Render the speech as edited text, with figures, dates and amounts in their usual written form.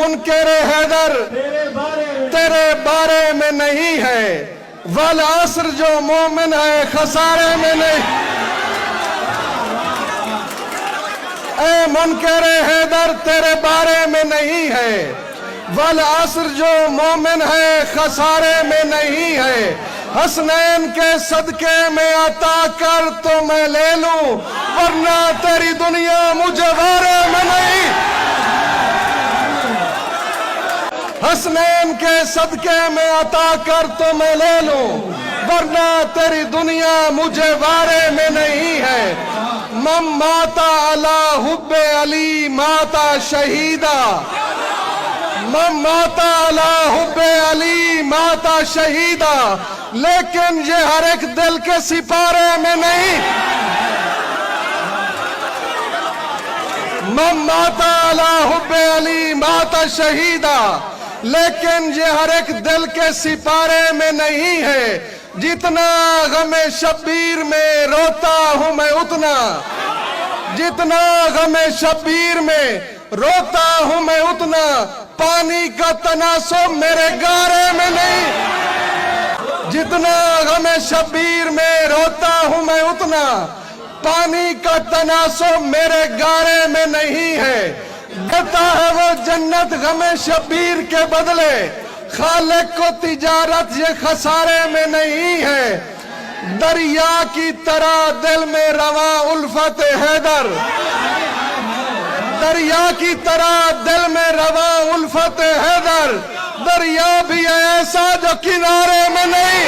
मुनकर हैदर तेरे बारे में नहीं है, वल असर जो मोमिन है खसारे में नहीं। ए मुनकर हैदर तेरे बारे में नहीं है, वल असर जो मोमिन है खसारे में नहीं है। हसनैन के सदके में अता कर तो मैं ले लूं, वरना तेरी दुनिया मुझे बारे में नहीं। हसनैन के सदके में अता कर तो मैं ले लूं, वरना तेरी दुनिया मुझे बारे में नहीं है। मम माता अला हुब्बे अली माता शहीदा, मम माता अला हुब्बे अली माता शहीदा, लेकिन ये हर एक दिल के सिपारे में नहीं। मम माता अला हुब्बे अली माता शहीदा, लेकिन ये हर एक दिल के सिपारे में नहीं है। जितना गमे शब्बीर में रोता हूं मैं उतना, जितना गमे शब्बीर में रोता हूं मैं उतना, पानी का तनासुब मेरे गारे में नहीं। जितना गमे शब्बीर में रोता हूं मैं उतना, पानी का तनासुब मेरे गारे में नहीं है। देता है वो जन्नत गमे शब्बीर के बदले, खालिक को तिजारत ये खसारे में नहीं है। दरिया की तरह दिल में रवा उल्फत हैदर, दरिया की तरह दिल में रवा उल्फत हैदर, दरिया भी ऐसा जो किनारे में नहीं।